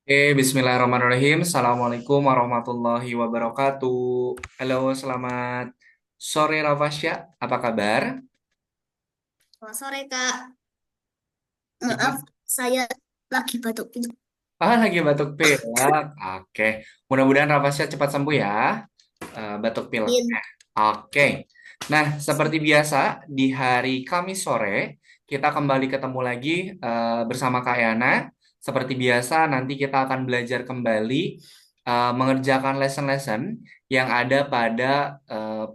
Bismillahirrahmanirrahim. Assalamualaikum warahmatullahi wabarakatuh. Halo, selamat sore Rafasya. Apa kabar? Selamat sore, Kak. Maaf, Gimana? saya lagi batuk pilek. Lagi batuk pilek. Oke, mudah-mudahan Rafasya cepat sembuh ya. Batuk pilek. Min. Oke. Nah, seperti biasa di hari Kamis sore kita kembali ketemu lagi bersama Kak Yana. Seperti biasa nanti kita akan belajar kembali mengerjakan lesson-lesson yang ada pada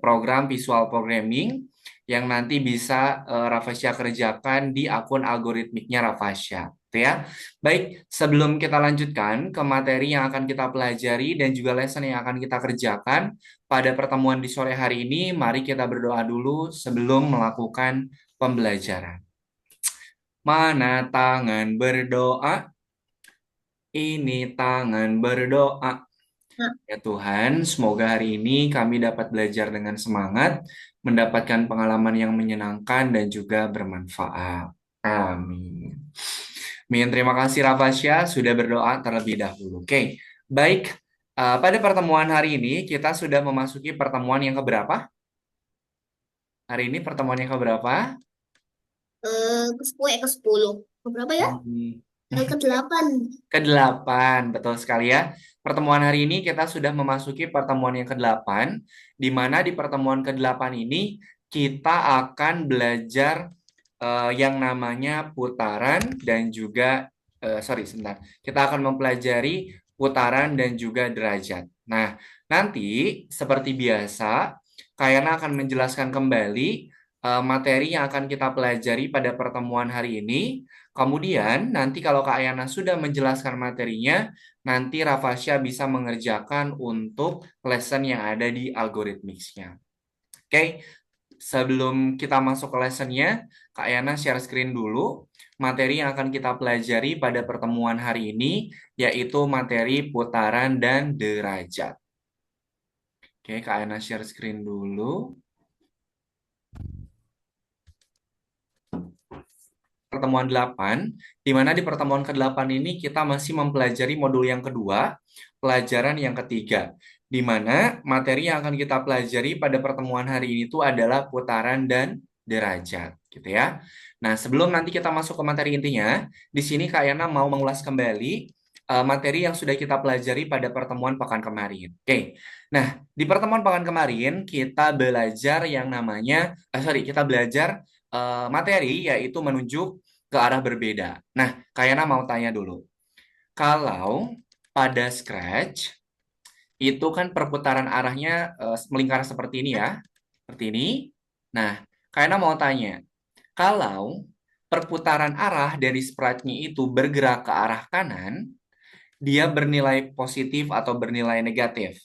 program visual programming yang nanti bisa Rafasya kerjakan di akun algoritmiknya Rafasya. Gitu ya. Baik, sebelum kita lanjutkan ke materi yang akan kita pelajari dan juga lesson yang akan kita kerjakan, pada pertemuan di sore hari ini, mari kita berdoa dulu sebelum melakukan pembelajaran. Mana tangan berdoa? Ini tangan berdoa. Nah, Ya Tuhan, semoga hari ini kami dapat belajar dengan semangat, mendapatkan pengalaman yang menyenangkan dan juga bermanfaat. Amin. Min, terima kasih Rafasya sudah berdoa terlebih dahulu. Oke, baik. Pada pertemuan hari ini kita sudah memasuki pertemuan yang keberapa? Hari ini pertemuan yang keberapa? ke-10. Berapa ya? Hmm, Ke-8. Ke-8, betul sekali ya. Pertemuan hari ini kita sudah memasuki pertemuan yang ke-8, di mana di pertemuan ke-8 ini kita akan belajar yang namanya putaran dan juga, sorry sebentar, kita akan mempelajari putaran dan juga derajat. Nah, nanti seperti biasa, Kayana akan menjelaskan kembali materi yang akan kita pelajari pada pertemuan hari ini. Kemudian nanti kalau Kak Ayana sudah menjelaskan materinya, nanti Rafasya bisa mengerjakan untuk lesson yang ada di algoritmixnya. Oke, sebelum kita masuk ke lessonnya, Kak Ayana share screen dulu materi yang akan kita pelajari pada pertemuan hari ini, yaitu materi putaran dan derajat. Oke, Kak Ayana share screen dulu. Pertemuan 8, di mana di pertemuan ke-8 ini kita masih mempelajari modul yang kedua, pelajaran yang ketiga, di mana materi yang akan kita pelajari pada pertemuan hari ini itu adalah putaran dan derajat, gitu ya. Nah, sebelum nanti kita masuk ke materi intinya, di sini Kak Yana mau mengulas kembali materi yang sudah kita pelajari pada pertemuan pekan kemarin. Oke, nah di pertemuan pekan kemarin kita belajar yang namanya, kita belajar materi yaitu menunjuk ke arah berbeda. Nah, Kayana mau tanya dulu. Kalau pada Scratch, itu kan perputaran arahnya melingkar seperti ini ya. Seperti ini. Nah, Kayana mau tanya. Kalau perputaran arah dari sprite-nya itu bergerak ke arah kanan, dia bernilai positif atau bernilai negatif?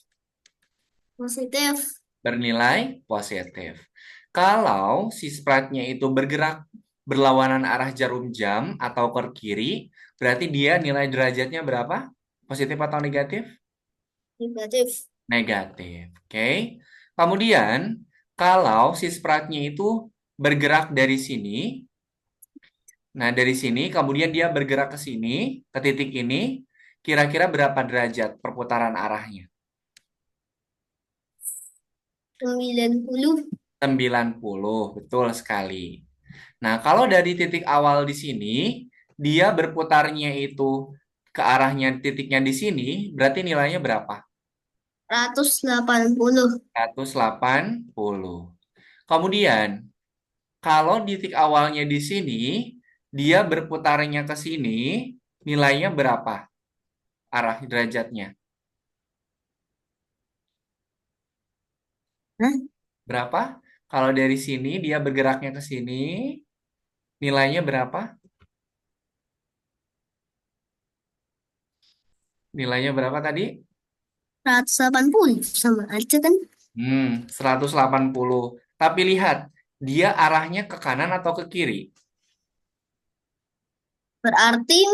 Positif. Bernilai positif. Kalau si sprite-nya itu bergerak berlawanan arah jarum jam atau ke kiri, berarti dia nilai derajatnya berapa? Positif atau negatif? Negatif. Negatif. Oke. Kemudian, kalau si sprite-nya itu bergerak dari sini, nah dari sini, kemudian dia bergerak ke sini, ke titik ini, kira-kira berapa derajat perputaran arahnya? 90. 90, betul sekali. Nah, kalau dari titik awal di sini, dia berputarnya itu ke arahnya titiknya di sini, berarti nilainya berapa? 180. 180. Kemudian, kalau titik awalnya di sini, dia berputarnya ke sini, nilainya berapa? Arah derajatnya. Hah? Berapa? Kalau dari sini, dia bergeraknya ke sini, nilainya berapa? Nilainya berapa tadi? 180. Sama aja kan? 180. Tapi lihat, dia arahnya ke kanan atau ke kiri? Berarti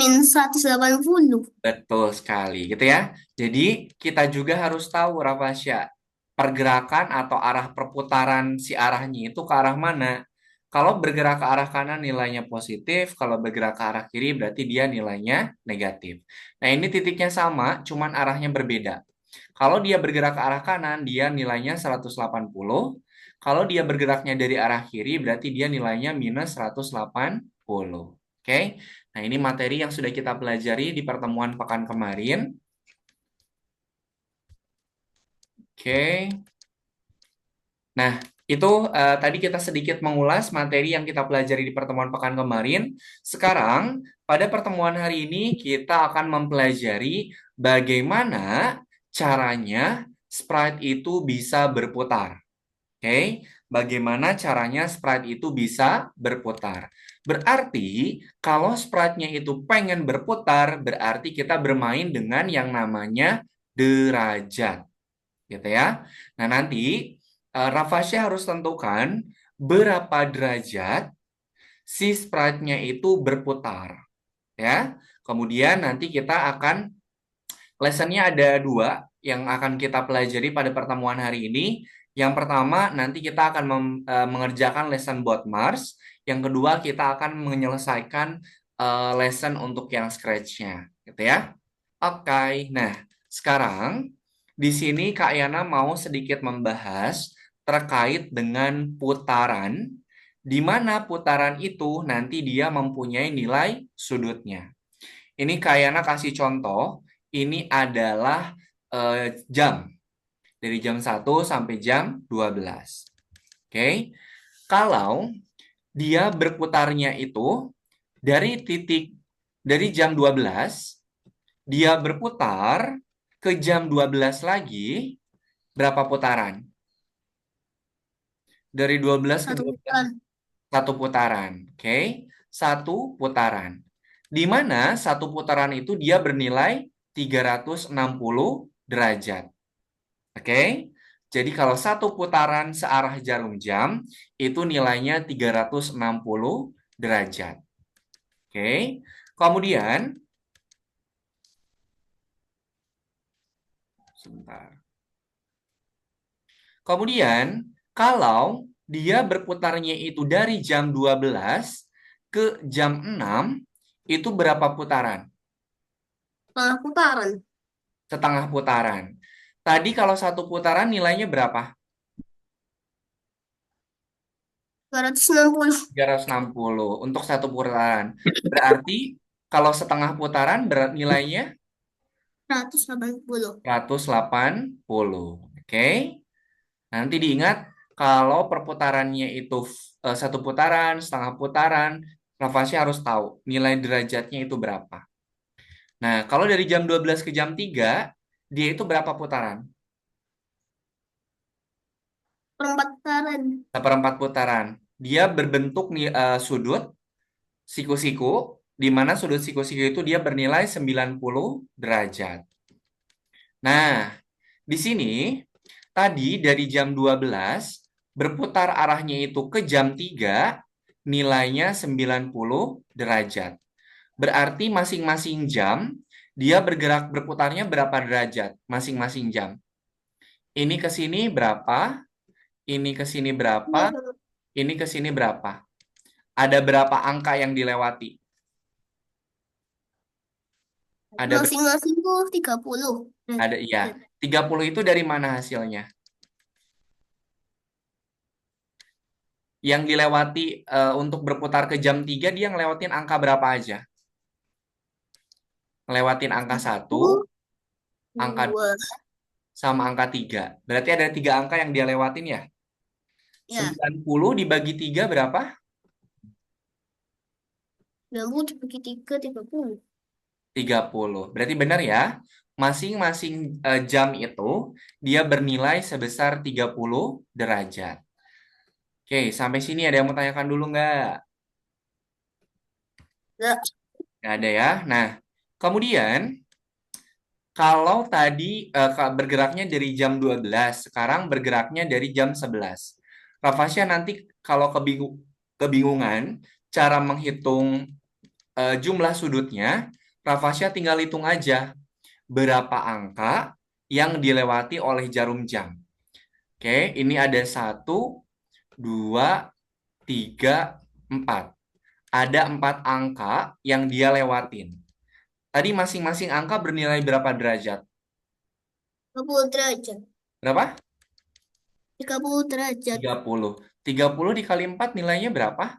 min 180. Betul sekali, gitu ya. Jadi, kita juga harus tahu, Rafasya, pergerakan atau arah perputaran si arahnya itu ke arah mana. Kalau bergerak ke arah kanan nilainya positif, kalau bergerak ke arah kiri berarti dia nilainya negatif. Nah, ini titiknya sama, cuman arahnya berbeda. Kalau dia bergerak ke arah kanan, dia nilainya 180. Kalau dia bergeraknya dari arah kiri, berarti dia nilainya minus 180. Oke? Nah, ini materi yang sudah kita pelajari di pertemuan pekan kemarin. Oke. Nah, itu tadi kita sedikit mengulas materi yang kita pelajari di pertemuan pekan kemarin. Sekarang, pada pertemuan hari ini kita akan mempelajari bagaimana caranya sprite itu bisa berputar. Oke, bagaimana caranya sprite itu bisa berputar. Berarti, kalau sprite-nya itu pengen berputar, berarti kita bermain dengan yang namanya derajat. Gitu ya. Nah, nanti Rafasya harus tentukan berapa derajat si sprite-nya itu berputar. Ya. Kemudian nanti kita akan lessonnya ada dua yang akan kita pelajari pada pertemuan hari ini. Yang pertama, nanti kita akan mengerjakan lesson buat Mars. Yang kedua, kita akan menyelesaikan lesson untuk yang Scratch-nya. Gitu ya. Oke, nah sekarang di sini Kak Yana mau sedikit membahas terkait dengan putaran, di mana putaran itu nanti dia mempunyai nilai sudutnya. Ini Kak Yana kasih contoh, ini adalah jam, dari jam 1 sampai jam 12. Oke, kalau dia berputarnya itu dari jam 12, dia berputar ke jam 12 lagi, berapa putaran? Dari 12 ke Satu 12, bulan. satu putaran. Oke, satu putaran. Di mana satu putaran itu dia bernilai 360 derajat. Oke, jadi kalau satu putaran searah jarum jam, itu nilainya 360 derajat. Oke, kemudian, sebentar. Kemudian, kalau dia berputarnya itu dari jam 12 ke jam 6, itu berapa putaran? Setengah putaran. Setengah putaran. Tadi kalau satu putaran nilainya berapa? 260. 360 untuk satu putaran. Berarti kalau setengah putaran nilainya 180. 180. Oke. Nanti diingat kalau perputarannya itu satu putaran, setengah putaran, Rafasya harus tahu nilai derajatnya itu berapa. Nah, kalau dari jam 12 ke jam 3, dia itu berapa putaran? Perempat putaran. Seperempat putaran. Dia berbentuk sudut siku-siku, di mana sudut siku-siku itu dia bernilai 90 derajat. Nah, di sini tadi dari jam 12 berputar arahnya itu ke jam 3, nilainya 90 derajat. Berarti masing-masing jam dia berputarnya berapa derajat masing-masing jam. Ini ke sini berapa? Ini ke sini berapa? Ini ke sini berapa? Ada berapa angka yang dilewati? Ada Masing-masing tuh 30. ada iya. 30 itu dari mana hasilnya? Yang dilewati untuk berputar ke jam 3 dia ngelewatin angka berapa aja? Ngelewatin angka 1, angka 2, 2. sama angka 3. Berarti ada 3 angka yang dia lewatin ya? Ya. 90 dibagi 3 berapa? 90 dibagi 3, 30. 30. Berarti benar ya? Masing-masing jam itu dia bernilai sebesar 30 derajat. Oke, sampai sini ada yang mau tanyakan dulu nggak? Enggak. Nggak ada ya. Nah, kemudian kalau tadi bergeraknya dari jam 12, sekarang bergeraknya dari jam 11. Rafasya nanti kalau kebingungan cara menghitung jumlah sudutnya, Rafasya tinggal hitung aja berapa angka yang dilewati oleh jarum jam. Oke, ini ada 1, 2, 3, 4. Ada 4 angka yang dia lewatin. Tadi masing-masing angka bernilai berapa derajat? 30 derajat. Berapa? 30 derajat. 30. 30 dikali 4 nilainya berapa?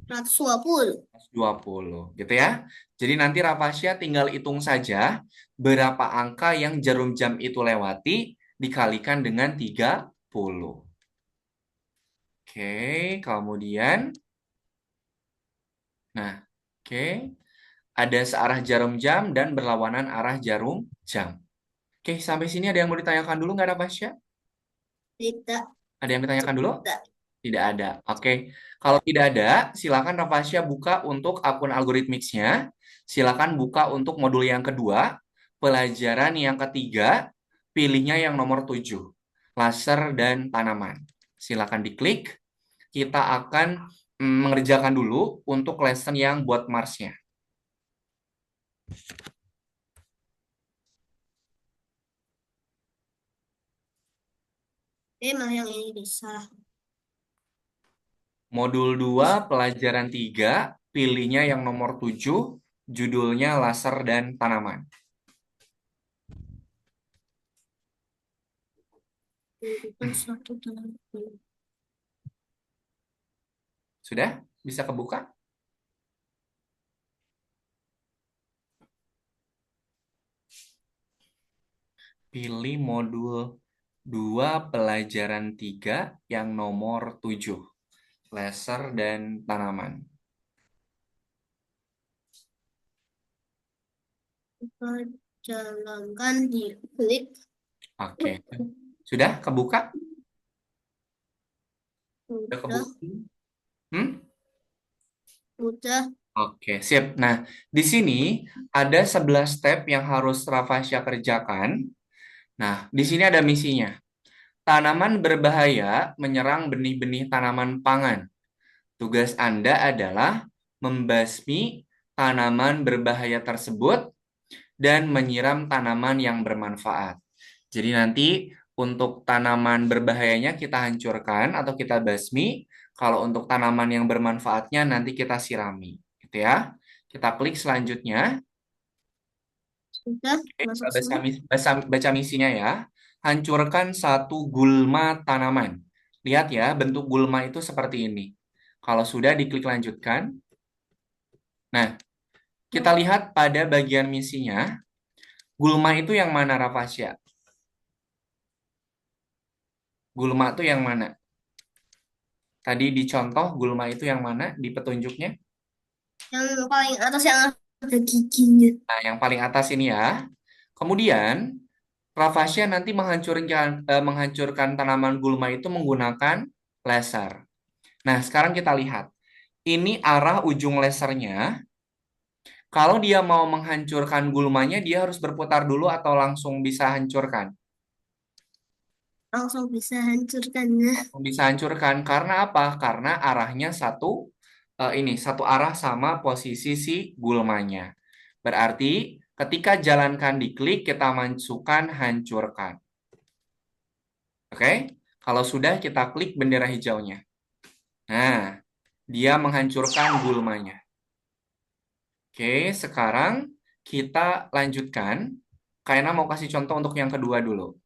120. 120, gitu ya. Jadi nanti Rafasya tinggal hitung saja berapa angka yang jarum jam itu lewati dikalikan dengan 30. Oke, kemudian, nah, oke, ada searah jarum jam dan berlawanan arah jarum jam. Oke, sampai sini ada yang mau ditanyakan dulu nggak, Rafasya? Tidak. Ada yang ditanyakan dulu? Tidak. Tidak ada. Oke. Kalau tidak ada, silakan Rafasya buka untuk akun algoritmicsnya. Silakan buka untuk modul yang kedua. Pelajaran yang ketiga, pilihnya yang nomor 7. Laser dan tanaman. Silakan diklik. Kita akan mengerjakan dulu untuk lesson yang buat Mars-nya. Emang yang ini salah. Modul 2, pelajaran 3, pilihnya yang nomor 7, judulnya laser dan tanaman. Bukan satu dalam. Sudah? Bisa kebuka? Pilih modul 2 pelajaran 3 yang nomor 7. Laser dan tanaman. Kita jalankan di klik. Oke. Sudah kebuka? Sudah Udah. kebuka? Hmm? Udah. Oke, sip. Nah, di sini ada 11 step yang harus Rafasya kerjakan. Nah, di sini ada misinya. Tanaman berbahaya menyerang benih-benih tanaman pangan. Tugas Anda adalah membasmi tanaman berbahaya tersebut dan menyiram tanaman yang bermanfaat. Jadi nanti untuk tanaman berbahayanya kita hancurkan atau kita basmi. Kalau untuk tanaman yang bermanfaatnya nanti kita sirami. Gitu ya. Kita klik selanjutnya. Sudah. Oke, Masuk baca, semua. baca misinya ya. Hancurkan satu gulma tanaman. Lihat ya, bentuk gulma itu seperti ini. Kalau sudah diklik lanjutkan. Nah, kita lihat pada bagian misinya. Gulma itu yang mana, Rafasya? Gulma itu yang mana? Tadi dicontoh gulma itu yang mana di petunjuknya? Yang paling atas yang ada giginya. Nah, yang paling atas ini ya. Kemudian, Rafasya nanti menghancurkan tanaman gulma itu menggunakan laser. Nah, sekarang kita lihat. Ini arah ujung lasernya. Kalau dia mau menghancurkan gulmanya, dia harus berputar dulu atau langsung bisa hancurkan? Langsung bisa hancurkannya. Langsung bisa hancurkan. Karena apa? Karena arahnya satu arah sama posisi si gulmanya. Berarti ketika jalankan diklik, kita masukkan hancurkan. Oke? Kalau sudah, kita klik bendera hijaunya. Nah, dia menghancurkan gulmanya. Oke, sekarang kita lanjutkan. Kayaknya mau kasih contoh untuk yang kedua dulu.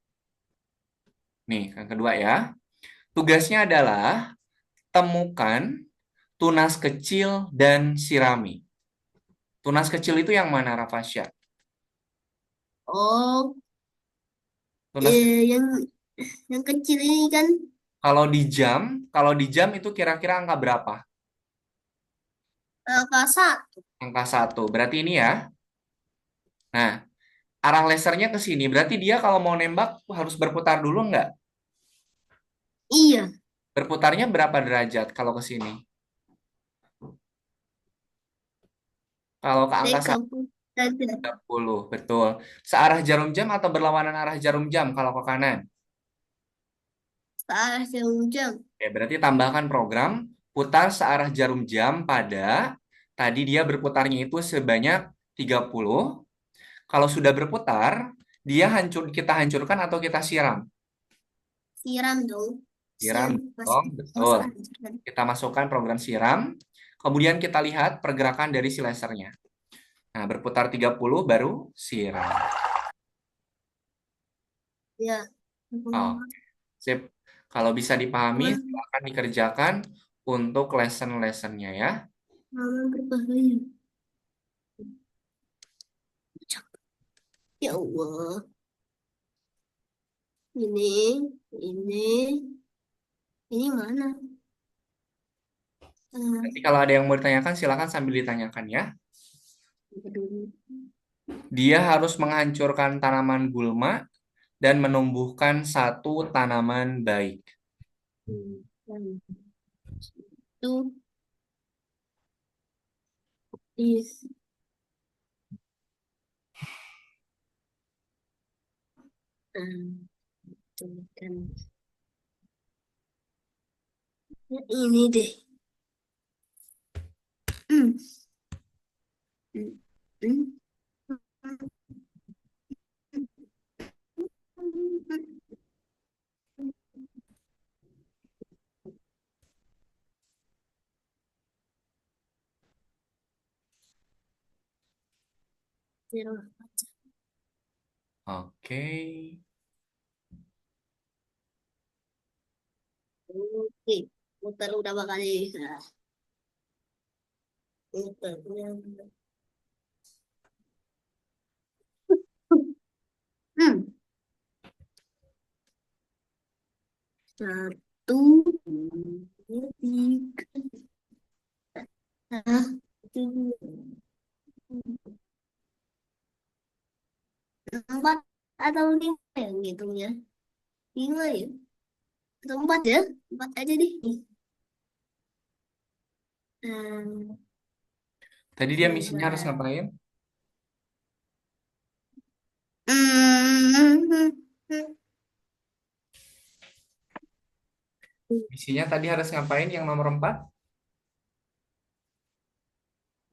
Nih, yang kedua ya. Tugasnya adalah temukan tunas kecil dan sirami. Tunas kecil itu yang mana, Rafasya? Oh, Tunas yang kecil ini kan kalau di jam, kalau di jam itu kira-kira angka berapa? kasar. Angka 1. Berarti ini ya. Nah, arah lasernya ke sini. Berarti dia kalau mau nembak harus berputar dulu nggak? Iya. Berputarnya berapa derajat kalau ke sini? Kalau ke angka 30 derajat. 1, betul. Searah jarum jam atau berlawanan arah jarum jam kalau ke kanan? Searah jarum jam. Oke, berarti tambahkan program putar searah jarum jam pada tadi dia berputarnya itu sebanyak 30. Kalau sudah berputar, dia kita hancurkan atau kita siram? Siram dong. Siram Mas, dong, Mas betul. Anjir kan. Kita masukkan program siram. Kemudian kita lihat pergerakan dari si lasernya. Nah, berputar 30 baru siram. Ya. Oh, sip. Kalau bisa dipahami, Mas, silakan dikerjakan untuk lesson-lessonnya ya. mama berbahaya. Ya Allah. Ini, ini mana? Nanti kalau ada yang mau ditanyakan, silakan sambil ditanyakan ya. Dulu. Dia harus menghancurkan tanaman gulma dan menumbuhkan satu tanaman baik. Itu is tuh kan. Ya, ini deh. Hmm. Hmm. Hmm. Zero. Oke. Oke, muter udah kali. Nah, muter. Hmm. Satu, dua, tiga, tiga, empat atau lima yang ngitungnya? Lima ya? Atau empat ya? Empat aja deh. Hmm, Tadi dia misinya harus coba. ngapain? Hmm. Misinya tadi harus ngapain yang nomor 4?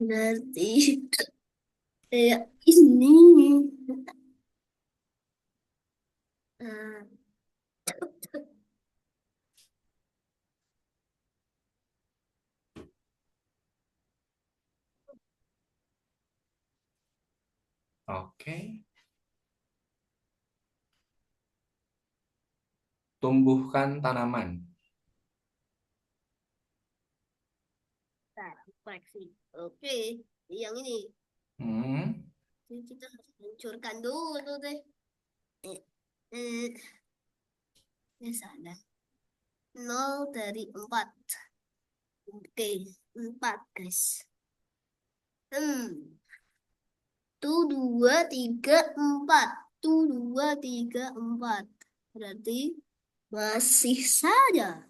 Berarti kayak ini. Hmm. Oke. Tumbuhkan tanaman. Nah, koleksi. Oke, yang ini. Hmm. Jadi kita harus hancurkan dulu deh. Eh, eh, ya sana. 0 dari 4. Oke, 4 guys. Hmm, tuh 2, 3, 4. Tuh 2, 3, 4. Berarti masih saja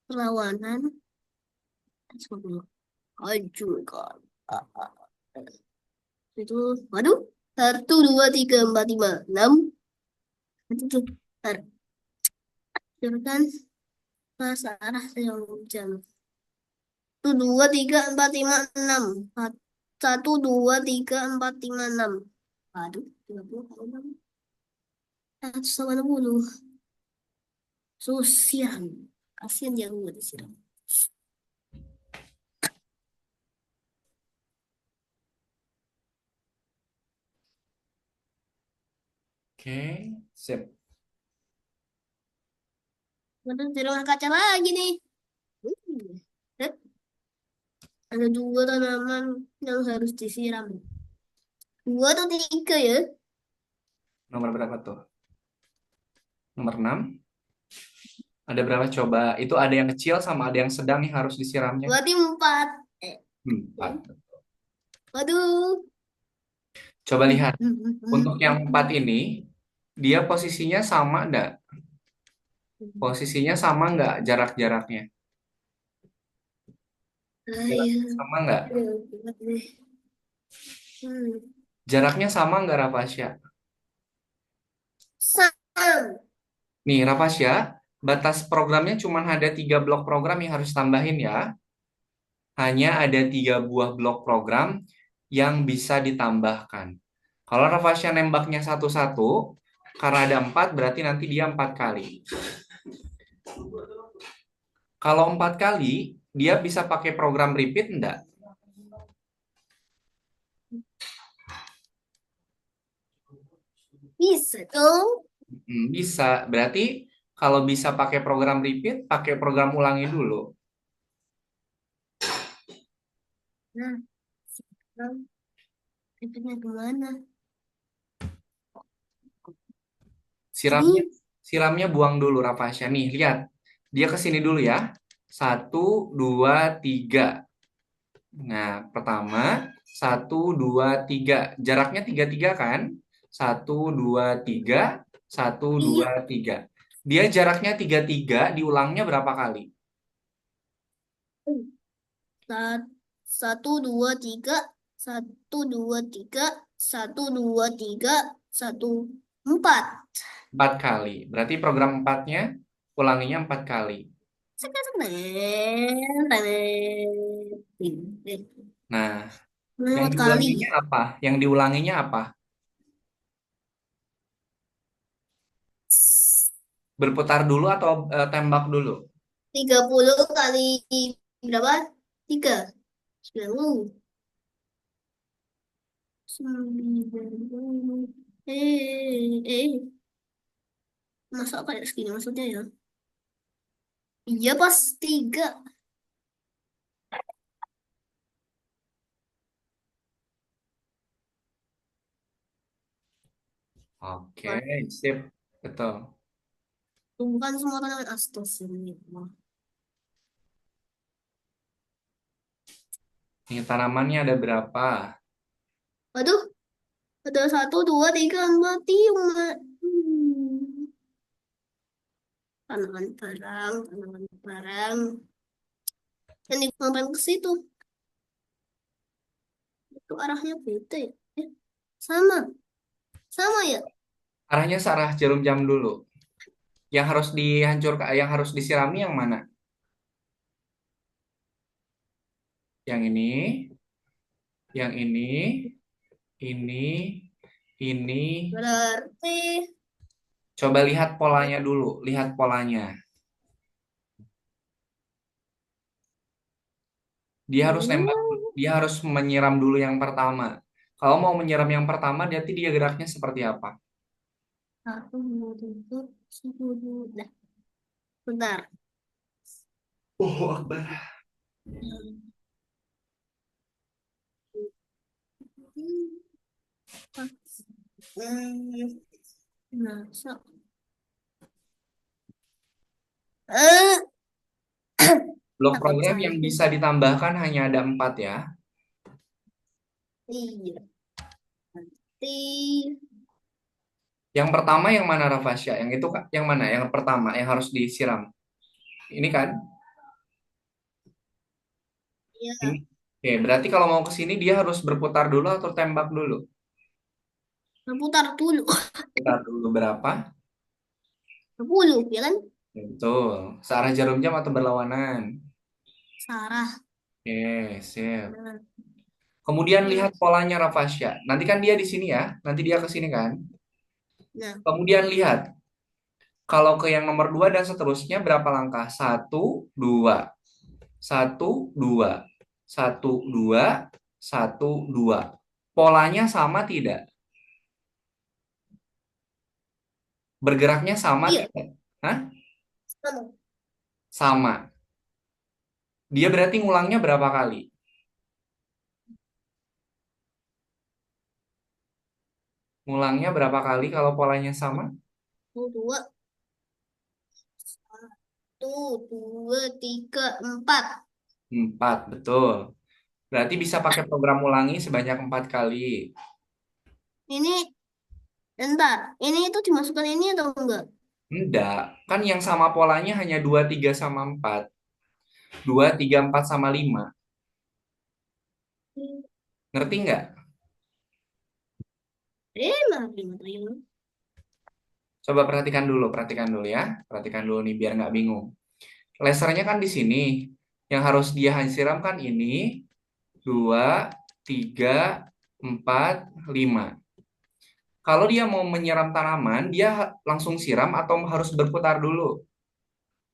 perlawanan sebelum hancurkan. Itu, waduh. 1, 2, 3, 4, 5, 6. Itu tuh, hancurkan pas arah yang jam. 1, 2, 3, 4, 5, 6. 1, 2, 3, 4, 5, 6. Aduh, 30 kali 6. 180. Sosial. Kasian yang gue disiram. Oke, sip. Waduh, di ruang kaca lagi nih. Hmm. Eh, ada 2 tanaman yang harus disiram. 2 atau 3 ya? Nomor berapa tuh? Nomor 6. Ada berapa coba? Itu ada yang kecil sama ada yang sedang yang harus disiramnya. Berarti 4. Eh, eh. 4. Waduh. Coba lihat. Untuk yang 4 ini, dia posisinya sama enggak? Posisinya sama enggak jarak-jaraknya? Iya. Jaraknya sama enggak? Berat deh. Hmm. Jaraknya sama enggak, Rapasya? Sam. Nih, Rapasya, batas programnya cuma ada 3 blok program yang harus tambahin ya. Hanya ada 3 buah blok program yang bisa ditambahkan. Kalau Rapasya nembaknya satu-satu, karena ada 4 berarti nanti dia 4 kali. Kalau 4 kali, dia bisa pakai program repeat enggak? Bisa dong. Bisa. Berarti kalau bisa pakai program repeat, pakai program ulangi dulu. Nah, sekarang repeatnya kemana? Siramnya, Ini. siramnya buang dulu, Rafasya. Nih, lihat. Dia ke sini dulu ya. Satu, dua, tiga. Nah, pertama, satu, dua, tiga. Jaraknya tiga, tiga kan? Satu, dua, tiga. Satu, dua, Iya. tiga. Dia jaraknya tiga, tiga. Diulangnya berapa kali? Sa- Satu, dua, tiga. Satu, dua, tiga. Satu, dua, tiga. Satu, empat. Empat kali. Berarti program empatnya, ulanginya empat kali. Sekarang tenet, tenet. Nah, yang Lewat kali. diulanginya apa? Yang diulanginya apa? Berputar dulu atau tembak dulu? 30 kali berapa? Tiga. 90. 90. Masa kayak segini maksudnya ya? Iya pas tiga. Oke, Pas. sip. Betul. Bukan semua tanaman astagfirullah. Ini tanamannya ada berapa? Waduh, ada satu, dua, tiga, empat, lima. Tanaman barang, tanaman barang. Yang dikembangkan ke situ. Itu arahnya beda ya. Eh, sama, sama ya. Arahnya searah jarum jam dulu. Yang harus dihancurkan, yang harus disirami yang mana? Yang yang ini, ini. Berarti, Coba lihat polanya dulu, lihat polanya. Dia harus nembak, hmm, dia harus menyiram dulu yang pertama. Kalau mau menyiram yang pertama, berarti dia geraknya seperti apa? satu, dua, tiga, satu, dua. Nah, bentar. Oh, Akbar. Hmm, Nah, so. Eh, Blok takut program saya. yang bisa ditambahkan hanya ada 4 ya. Iya. Nanti Yang pertama yang mana Rafasya? Yang itu yang mana? Yang pertama yang harus disiram. Ini kan? Ini. ya Oke, berarti kalau mau ke sini dia harus berputar dulu atau tembak dulu? berputar dulu. Putar dulu berapa? 10, ya kan? Ya, betul. Searah jarum jam atau berlawanan? Sarah. Oke, sip. Nah, Kemudian nah, lihat polanya Rafasya. Nanti kan dia di sini ya. Nanti dia ke sini kan. nah. Kemudian lihat. Kalau ke yang nomor 2 dan seterusnya berapa langkah? Satu, dua. Satu, dua. Satu, dua. Satu, dua. Polanya sama tidak? Bergeraknya sama Iya, tidak? Hah? sama. Sama. Dia berarti ngulangnya berapa kali? Ngulangnya berapa kali kalau polanya sama? Satu, dua, satu, dua, tiga, empat. Empat, betul. Berarti bisa pakai program ulangi sebanyak 4 kali. Ini, bentar. Ini itu dimasukkan ini atau enggak? Enggak, kan yang sama polanya hanya 2, 3, sama 4. 2, 3, 4, sama 5. Ngerti nggak? Maaf, lima triliun. Coba perhatikan dulu ya. Perhatikan dulu nih biar nggak bingung. Lasernya kan di sini. Yang harus dia siram kan ini. 2, 3, 4, 5. Kalau dia mau menyiram tanaman, dia langsung siram atau harus berputar dulu?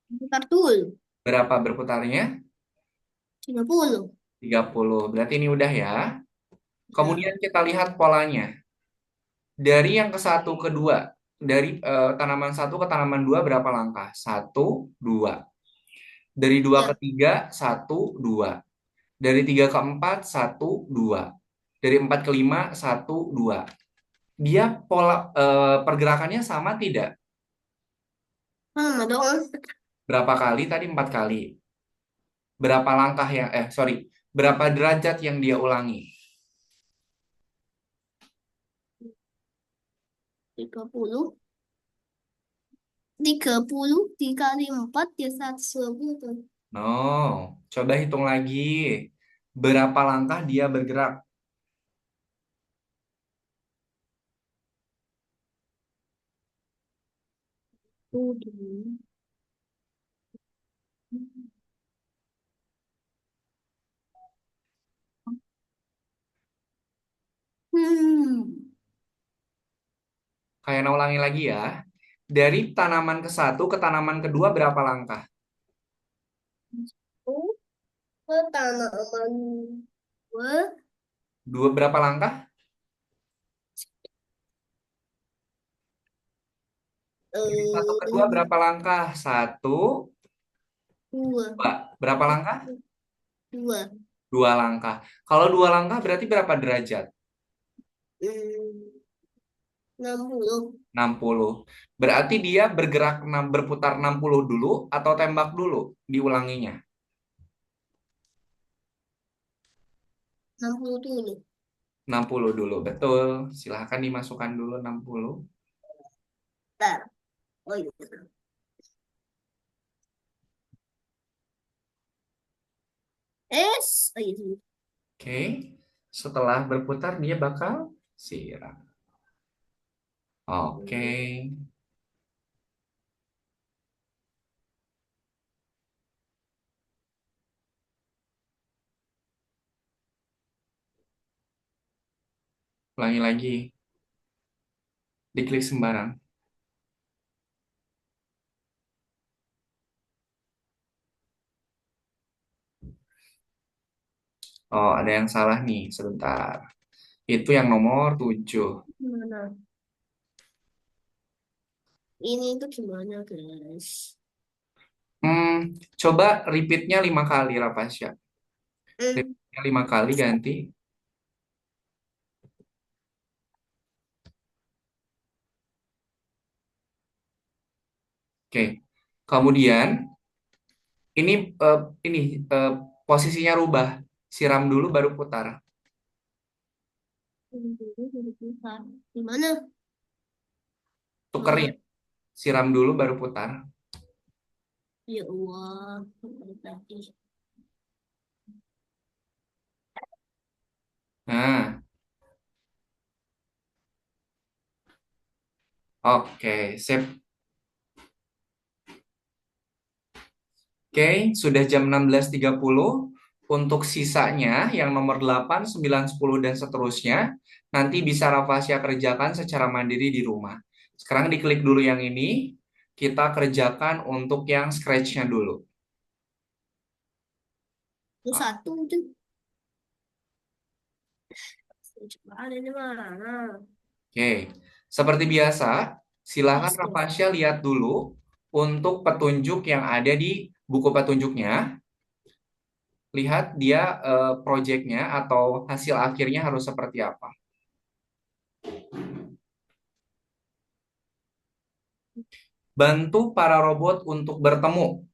Bentar dulu. Berapa berputarnya? 30. 30. Berarti ini udah ya. Ya. Kemudian kita lihat polanya. Dari yang ke satu ke dua. Dari tanaman satu ke tanaman dua berapa langkah? Satu, dua. Dari dua ke Ya. tiga, satu, dua. Dari tiga ke empat, satu, dua. Dari empat ke lima, satu, dua. Dia pola pergerakannya sama tidak? Sama dong. Berapa kali tadi? Empat kali. Berapa langkah yang, sorry, berapa derajat yang dia ulangi? 30. 30 dikali 4 ya 120 tuh. No, coba hitung lagi. Berapa langkah dia bergerak? Tuh. Hmm. Kayak ulangi lagi ya. Dari tanaman ke satu ke tanaman kedua berapa langkah? Oh, tanaman dua. Dua berapa langkah? Dari satu ke dua Eh, berapa langkah? Satu, dua. dua. Berapa langkah? Dua. Dua langkah. Kalau dua langkah berarti berapa derajat? Hmm. 60. 60. Berarti dia bergerak berputar 60 dulu atau tembak dulu diulanginya? 60 dulu. 60 dulu, betul. Silahkan dimasukkan dulu 60. Bentar. Oh iya. Oh iya. Oke. Setelah berputar dia bakal siram. Oke. Ulangi lagi. Diklik sembarang. Oh, ada yang salah nih. Sebentar. Itu yang nomor 7. Gimana? Ini tuh gimana, guys? Hmm, coba repeatnya 5 kali, Rapasya. Hmm. Repeatnya 5 kali ganti. Oke. Kemudian ini eh, ini eh, posisinya rubah. Siram dulu baru putar. Gimana? Tukerin. Oh, Siram dulu baru putar. ya Allah. Balik lagi. Nah, oke, sip. Oke, sudah jam 16.30. Untuk sisanya yang nomor 8, 9, 10 dan seterusnya nanti bisa Rafasya kerjakan secara mandiri di rumah. Sekarang diklik dulu yang ini. Kita kerjakan untuk yang scratch-nya dulu. Itu satu tuh. Coba ada di mana? Oke, seperti biasa, silakan Pasti. Rafasya lihat dulu untuk petunjuk yang ada di buku petunjuknya. Lihat dia proyeknya atau hasil akhirnya harus seperti apa. Bantu para robot untuk bertemu.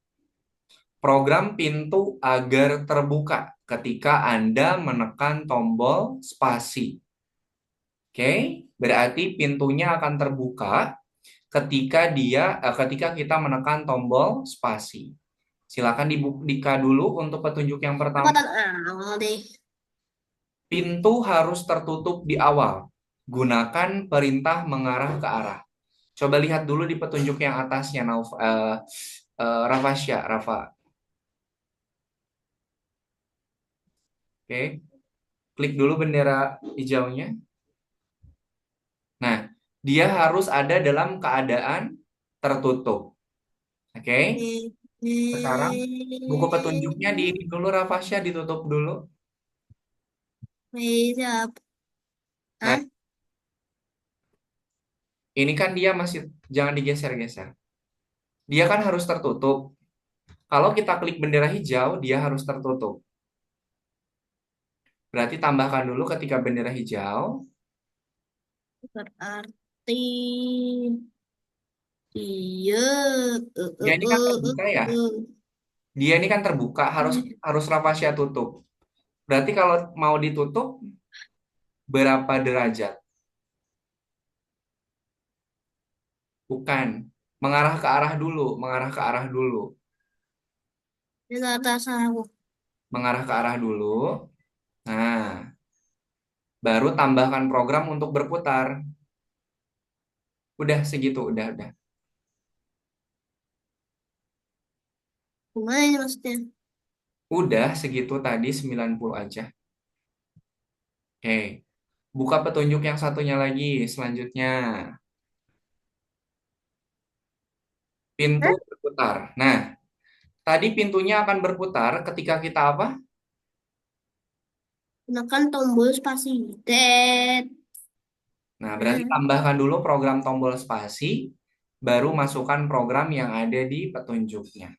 Program pintu agar terbuka ketika Anda menekan tombol spasi. Oke, berarti pintunya akan terbuka ketika kita menekan tombol spasi. Silakan dibuka dulu untuk petunjuk yang pertama. Angkatan awal deh. Pintu harus tertutup di awal. Gunakan perintah mengarah ke arah. Coba lihat dulu di petunjuk yang atasnya, Rafasya, Rafa. Oke, klik dulu bendera hijaunya. Nah, dia harus ada dalam keadaan tertutup. Oke, Oke. Sekarang buku petunjuknya di ini dulu, Rafasya, ditutup dulu. Siap. Nah, Hah? ini kan dia masih, jangan digeser-geser. Dia kan harus tertutup. Kalau kita klik bendera hijau, dia harus tertutup. Berarti tambahkan dulu ketika bendera hijau. Berarti iya. Dia ini kan terbuka ya. Dia ini kan terbuka, harus harus Rafasya tutup. Berarti kalau mau ditutup berapa derajat? Bukan. Mengarah ke arah dulu, mengarah ke arah dulu. Di atas aku. Mengarah ke arah dulu. Nah, baru tambahkan program untuk berputar. Udah segitu, udah. Gimana ini maksudnya? Udah segitu tadi 90 aja. Oke. Buka petunjuk yang satunya lagi, selanjutnya. Pintu Hah? berputar. Nah, tadi pintunya akan berputar ketika kita apa? Gunakan tombol spasi. Tet. Nah, berarti Nah, tambahkan dulu program tombol spasi, baru masukkan program yang ada di petunjuknya.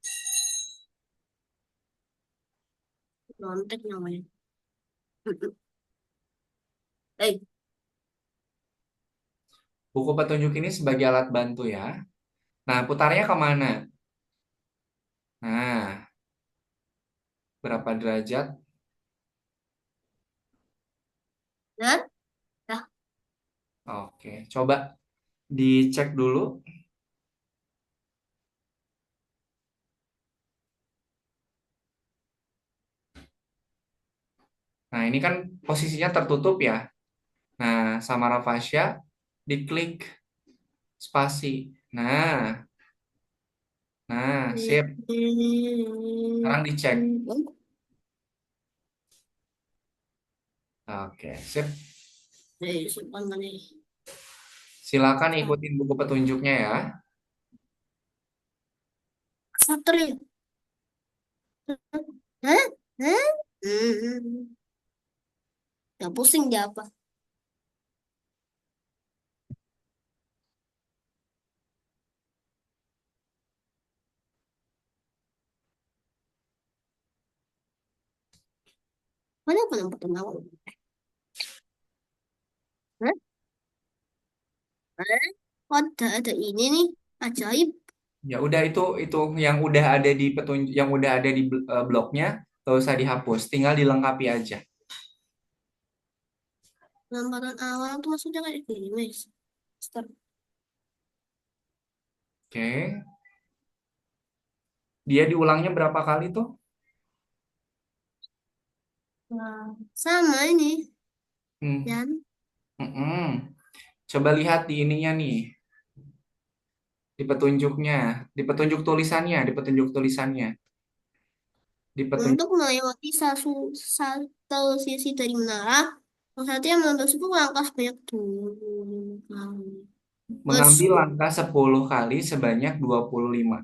Lontek namanya. Eh, Buku petunjuk ini sebagai alat bantu ya. Nah, putarnya kemana? Nah, berapa derajat? nah, dah. Oke, coba dicek dulu. Nah, ini kan posisinya tertutup ya. Nah, sama Rafasya diklik spasi. Nah, sip. Sekarang dicek. Oke, sip. Simpan nih. Silakan ikutin buku petunjuknya ya. Satria. Hah? Hah? Hmm. Ya pusing dia apa? Mana penempatan awal? Hah? Hah? Oh, ada ini nih. Ajaib. Ya udah itu yang udah ada di petunjuk yang udah ada di blognya, gak usah dihapus, tinggal dilengkapi aja. Penempatan awal tuh maksudnya kayak gini, Mas. Start. Oke. Dia diulangnya berapa kali tuh? Nah, sama ini. Hmm. Dan Mm-mm. Coba lihat di ininya nih, di petunjuknya, di petunjuk tulisannya, di petunjuk tulisannya, di petunjuk untuk melewati satu sisi dari menara, maksudnya mengambil 10 langkah sebanyak 20 kali. Terus mengambil langkah 10 kali sebanyak 25.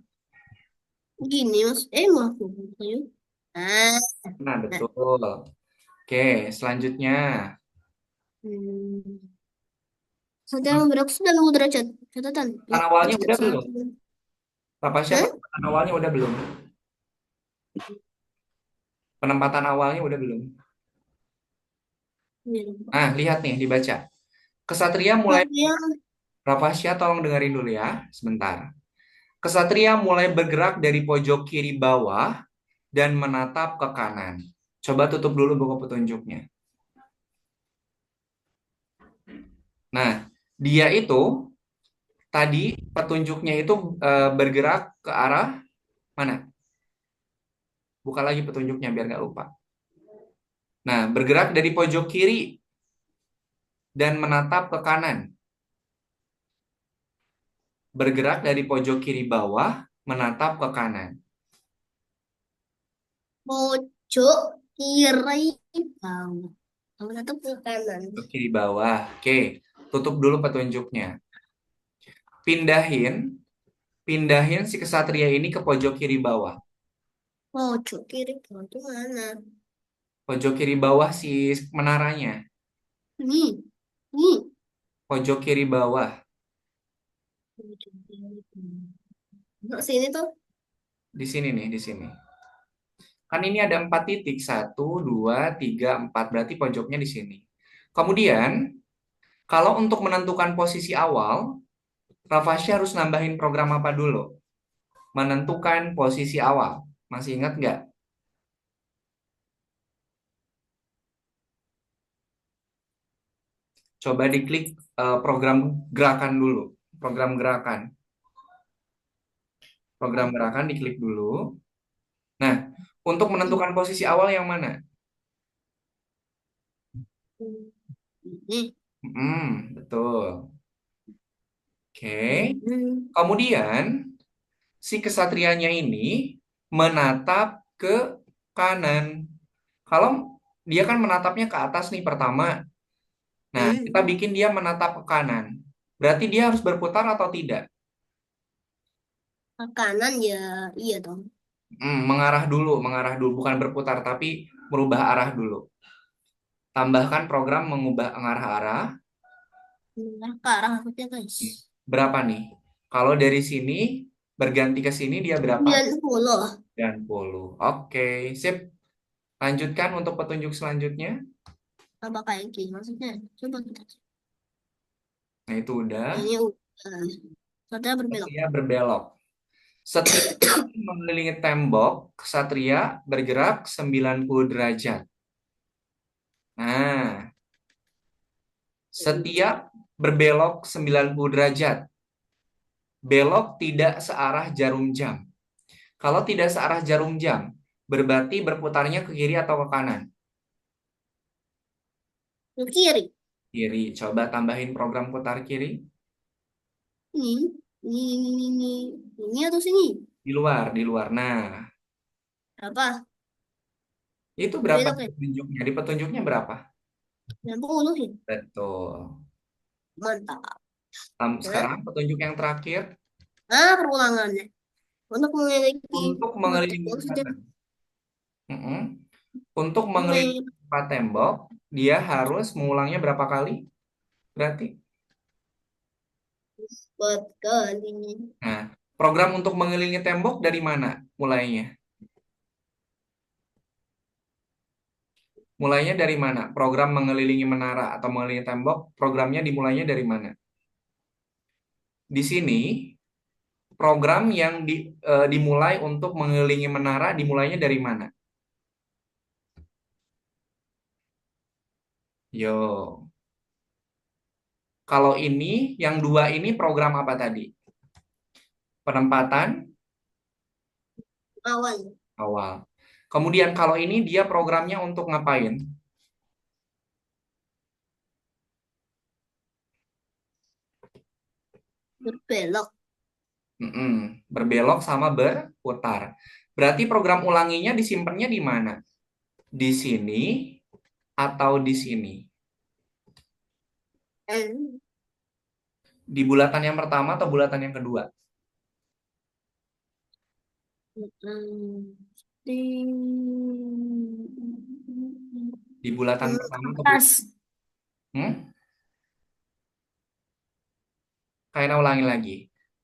gini, Mas. Maaf. Ayo. Nah, Nah, nah. betul. Oke, selanjutnya. Hmm. Satu yang berapa 90 derajat. Catatan. Penempatan awalnya Catat udah belum? satu. Tapasya Hah? penempatan awalnya udah belum? Penempatan awalnya udah belum? Ini lupa. Nah, lihat nih, dibaca. Kesatria mulai, Satria Rapasya tolong dengerin dulu ya, sebentar. Kesatria mulai bergerak dari pojok kiri bawah dan menatap ke kanan. Coba tutup dulu buku petunjuknya. Nah, dia itu tadi petunjuknya itu bergerak ke arah mana? Buka lagi petunjuknya biar nggak lupa. Nah, bergerak dari pojok kiri dan menatap ke kanan. Bergerak dari pojok kiri bawah, menatap ke kanan. pojok kiri bawah. Kamu tetap ke kanan. Pojok kiri bawah. Oke, tutup dulu petunjuknya. Pindahin Pindahin si kesatria ini ke pojok kiri bawah. Pojok kiri itu mana? Pojok kiri bawah si menaranya. Nih, nih. Pojok kiri bawah. Pojok kiri. Nah, sini tuh. Di sini nih, di sini. Kan ini ada 4 titik. 1, 2, 3, 4. Berarti pojoknya di sini. Kemudian, kalau untuk menentukan posisi awal, Rafasya harus nambahin program apa dulu? Menentukan posisi awal. Masih ingat nggak? Coba diklik program gerakan dulu. Program gerakan. Program gerakan diklik dulu. Nah, untuk menentukan posisi awal yang mana? Ini. Betul. Oke. Hmm. Kemudian, si kesatrianya ini menatap ke kanan. Kalau dia kan menatapnya ke atas nih pertama. Nah, kita Hmm. bikin dia menatap ke kanan. Berarti dia harus berputar atau tidak? Ke kanan ya, iya dong. Mengarah dulu, bukan berputar, tapi merubah arah dulu. Tambahkan program mengubah arah. Mengarah ke arah maksudnya guys. Berapa nih? Kalau dari sini berganti ke sini dia berapa? 90. 90. Oke, sip. Lanjutkan untuk petunjuk selanjutnya. Apa kayak gini maksudnya? Coba kita cek. Nah, itu udah. Ini udah. Saudara berbelok. Kesatria berbelok. Setiap kali mengelilingi tembok, kesatria bergerak 90 derajat. Nah, setiap berbelok 90 derajat. Belok tidak searah jarum jam. Kalau tidak searah jarum jam, berarti berputarnya ke kiri atau ke kanan? Ke kiri. Kiri. Coba tambahin program putar kiri. Ini. Ini. Ini atau sini? Di luar, di luar. Nah, Berapa? itu berapa Belok di ya? petunjuknya? Di petunjuknya berapa? 90 ya? Betul. Mantap. Nah, Sekarang petunjuk yang terakhir. perulangannya. Untuk memiliki Untuk empat mengelilingi tembok tempat sejauh tembok. Mm-mm. Untuk mengelilingi memiliki tempat tembok, dia harus mengulangnya berapa kali? Berarti. empat kali. Nah, program untuk mengelilingi tembok dari mana mulainya? Mulainya dari mana? Program mengelilingi menara atau mengelilingi tembok, programnya dimulainya dari mana? Di sini, program yang dimulai untuk mengelilingi menara dimulainya dari mana? Yo, kalau ini, yang dua ini program apa tadi? Penempatan Awal. awal. Kemudian kalau ini dia programnya untuk ngapain? Berbelok. Berbelok sama berputar. Berarti program ulanginya disimpannya di mana? Di sini atau di sini? Hmm. Di bulatan yang pertama atau bulatan yang kedua? Hmm. Di Di bulatan pertama atau bulatan? atas. Hmm? Kayaknya ulangi lagi.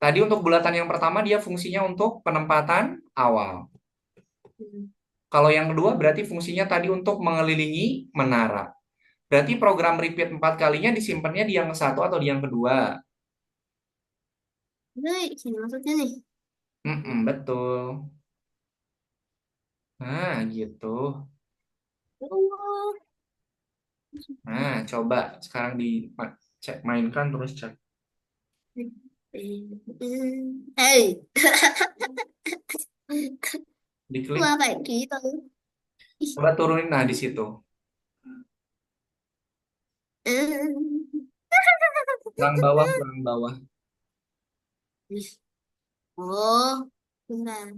Tadi untuk bulatan yang pertama dia fungsinya untuk penempatan awal. Hmm. Kalau yang kedua berarti fungsinya tadi untuk mengelilingi menara. Berarti program repeat 4 kalinya disimpannya di yang satu atau di yang kedua? Ini sini maksudnya nih. Betul. Nah, gitu. Oh. Nah, coba sekarang cek mainkan terus cek. Hey, Diklik, wah kayak gitu. Ih, coba turunin nah di situ. eh. Kurang bawah, kurang bawah. Ih. Oh, bentar.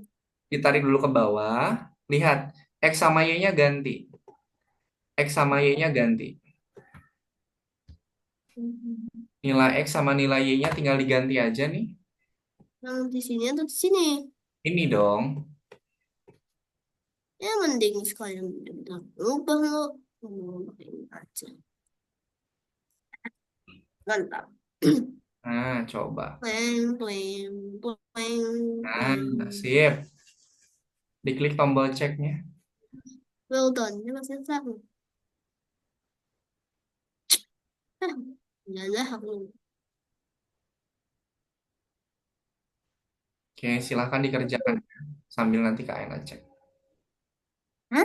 Ditarik dulu ke bawah. Lihat, X sama Y-nya ganti. X sama Y-nya ganti. Nilai X sama nilai Y-nya tinggal diganti aja nih. Yang di sini atau di sini? Ini dong. Ya mending sekalian udah ubah lo. Ini aja. Mantap. Nah, coba. Pleng, pleng, pleng, Nah, pleng. sip. Diklik tombol ceknya. Well done. Ini masih sama. Hah, ya lah aku. Oke, silahkan dikerjakan sambil nanti Kak Ena cek. Hah?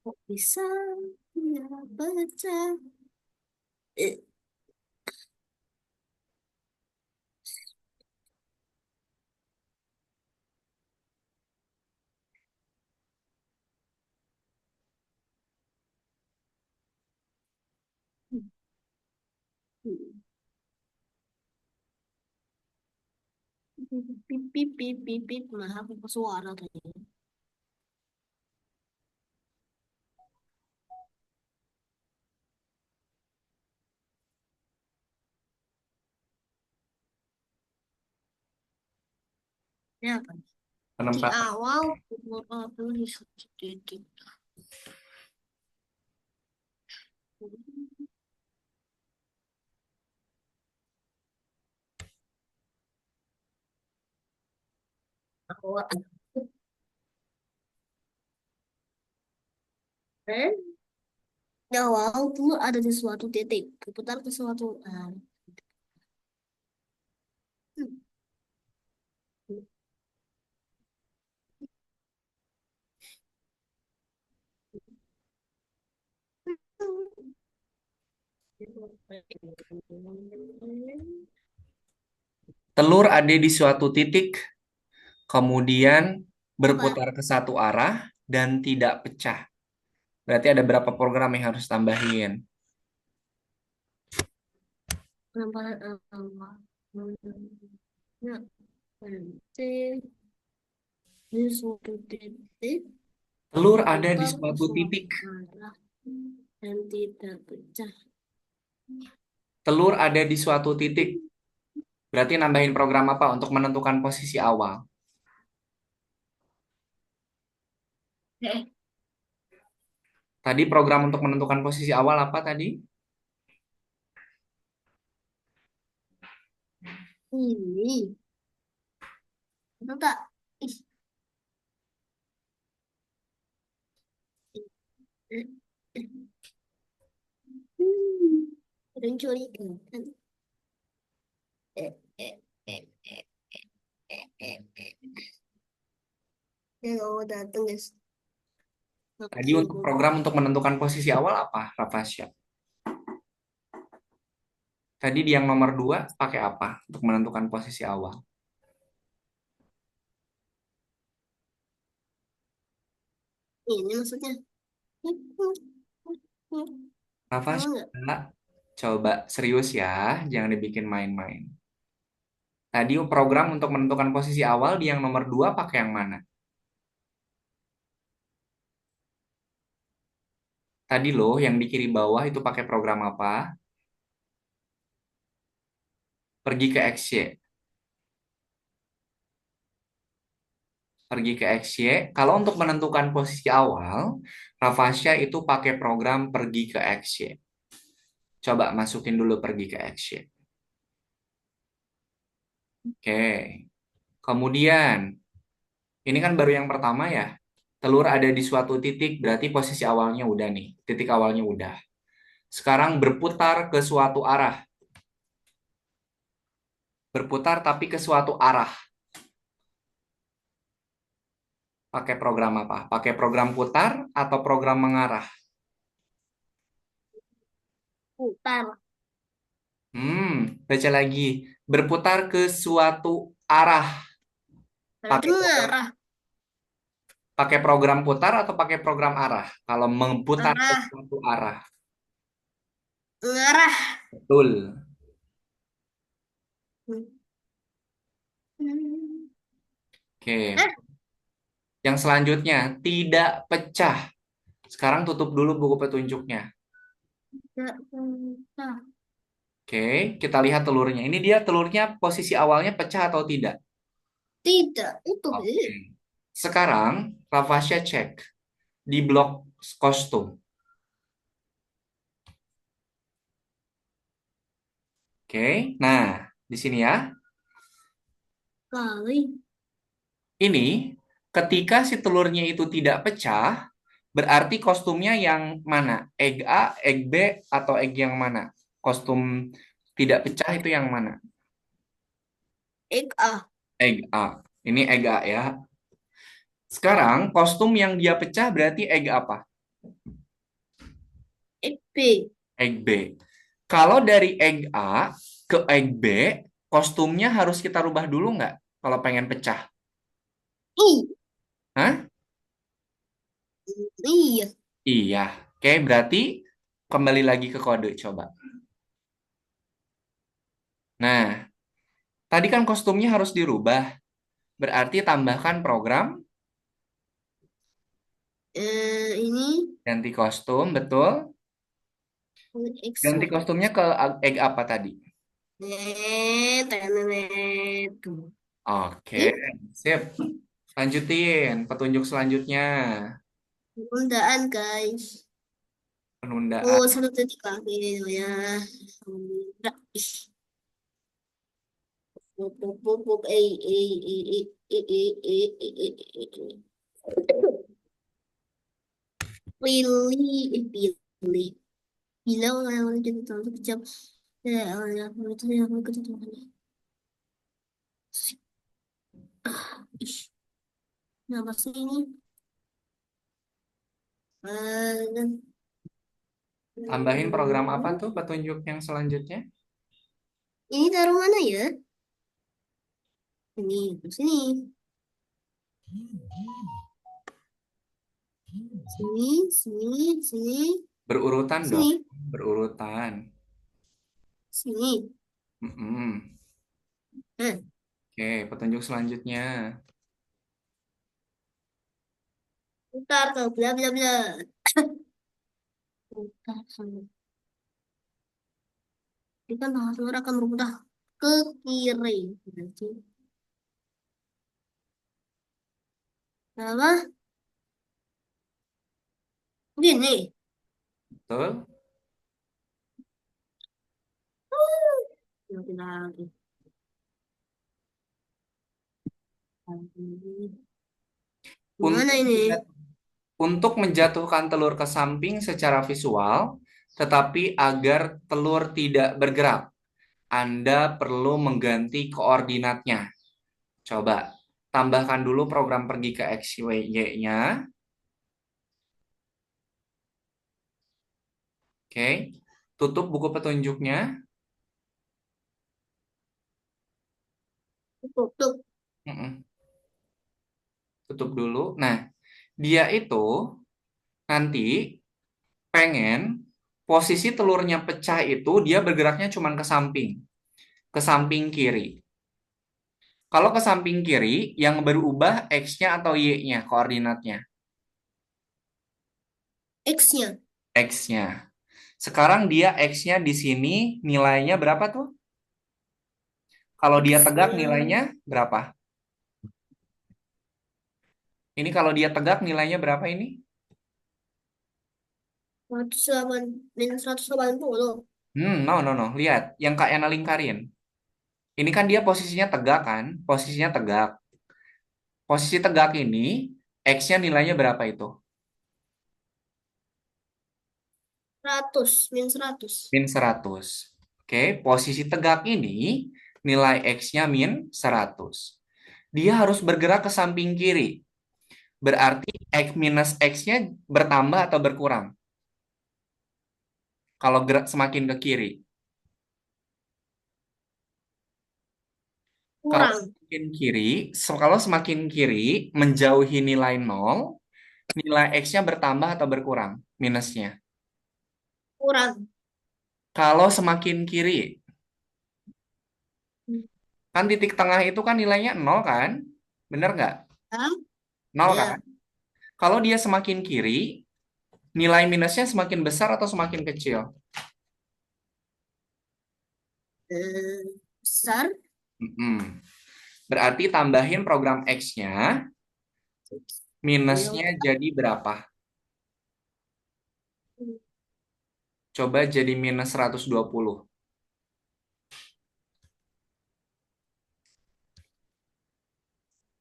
Kok bisa? Ya, baca. Eh, pip, pip, pip, pip, pip. Nah, aku ke suara tadi. Ya, apa? Di Penempatan. awal, aku di satu titik. Awal. Eh? Di awal dulu ada di suatu titik. Berputar ke suatu arah. Telur ada di suatu titik, kemudian Apa? berputar ke satu arah dan tidak pecah. Berarti ada berapa program yang harus tambahin? Penampakan awal. Ya, nanti di suatu titik Telur ada di berputar ke suatu suatu titik. arah dan tidak pecah. Telur ada di suatu titik. Berarti nambahin program apa untuk menentukan posisi awal? Eh, Tadi program untuk menentukan posisi awal apa tadi? ini, itu tak? Ih, eh, eh, ada yang curiga kan? Eh, eh, eh, eh, ya Allah datang guys. Tadi untuk Maksudku. program untuk menentukan posisi awal apa, Rafasya? Tadi di yang nomor 2 pakai apa untuk menentukan posisi awal? Ini maksudnya. Tahu nggak? Rafasya, coba serius ya, jangan dibikin main-main. Tadi program untuk menentukan posisi awal di yang nomor 2 pakai yang mana? Tadi loh yang di kiri bawah itu pakai program apa? Pergi ke XY. Pergi ke XY. Kalau untuk menentukan posisi awal, Rafasya itu pakai program pergi ke XY. Coba masukin dulu pergi ke XY. Oke. Kemudian, ini kan baru yang pertama ya. Telur ada di suatu titik, berarti posisi awalnya udah nih. Titik awalnya udah. Sekarang berputar ke suatu arah. Berputar tapi ke suatu arah. Pakai program apa? Pakai program putar atau program mengarah? Putar. Baca lagi. Berputar ke suatu arah. Berarti Pakai program mengarah. pakai program putar atau pakai program arah? Kalau memutar ke Arah. suatu arah. Mengarah. Betul. Oke. Hah? Yang selanjutnya, tidak pecah. Sekarang tutup dulu buku petunjuknya. Tidak pecah. Oke, kita lihat telurnya. Ini dia telurnya posisi awalnya pecah atau tidak? Tidak, itu Oke. Sekarang, Rafasya cek di blok kostum. Oke, nah di sini ya. kali. Ini ketika si telurnya itu tidak pecah, berarti kostumnya yang mana? Egg A, egg B, atau egg yang mana? Kostum tidak pecah itu yang mana? A, Egg A. Ini egg A ya. Sekarang kostum yang dia pecah berarti egg apa? B, Egg B. Kalau dari egg A ke egg B, kostumnya harus kita rubah dulu nggak? Kalau pengen pecah. I, Hah? iya. Iya. Oke, berarti kembali lagi ke kode coba. Nah, tadi kan kostumnya harus dirubah. Berarti tambahkan program Ini ganti kostum, betul? X Ganti Y. kostumnya ke egg apa tadi? Tenet. Oke, Yuk, sip. Lanjutin petunjuk selanjutnya. undaan guys. Penundaan. Oh, 1 detik lagi ya. Udah. Ih. Pop, pop, pop, pop. Pilih, pilih. Bila orang-orang jadi tahu kejam, ya orang itu yang aku ketemu. Ih, kenapa sih ini? Eh, Tambahin program apa tuh petunjuk yang selanjutnya? ini taruh mana ya? Ini, sini, sini, sini, sini, Berurutan dong, sini, berurutan. sini. Mm-mm. Nah, Oke, petunjuk selanjutnya. putar ke bla bla bla. Putar sama. Jadi kan telur akan berputar ke kiri. Berarti, apa? Gini. Betul? Lagi lagi. Gimana Untuk ini? untuk menjatuhkan telur ke samping secara visual, tetapi agar telur tidak bergerak, Anda perlu mengganti koordinatnya. Coba tambahkan dulu program pergi ke X, Y, Y-nya. Oke, tutup buku petunjuknya. Tutup. Mm-mm. Tutup dulu. Nah, dia itu nanti pengen posisi telurnya pecah itu dia bergeraknya cuma ke samping kiri. Kalau ke samping kiri, yang berubah X-nya atau Y-nya koordinatnya? X-nya. X-nya. Sekarang dia X-nya di sini nilainya berapa tuh? Kalau dia tegak X-nya nilainya berapa? Ini kalau dia tegak nilainya berapa ini? 108, minus 180. No, no, no. Lihat, yang Kak Yana lingkarin. Ini kan dia posisinya tegak kan? Posisinya tegak. Posisi tegak ini, X-nya nilainya berapa itu? 100, minus 100. Min 100. Oke, posisi tegak ini, nilai X-nya min 100. Dia harus bergerak ke samping kiri. Berarti X minus X-nya bertambah atau berkurang? Kalau gerak semakin ke kiri. Kalau Kurang. semakin kiri, kalau semakin kiri menjauhi nilai nol, nilai X-nya bertambah atau berkurang? Minusnya. Kurang. Kalau semakin kiri, kan titik tengah itu kan nilainya nol kan? Bener nggak? Hah? Nol kan? Ya. Kalau dia semakin kiri, nilai minusnya semakin besar atau semakin kecil? Besar. Mm-mm. Berarti tambahin program X-nya, minusnya jadi berapa? Coba jadi minus 120.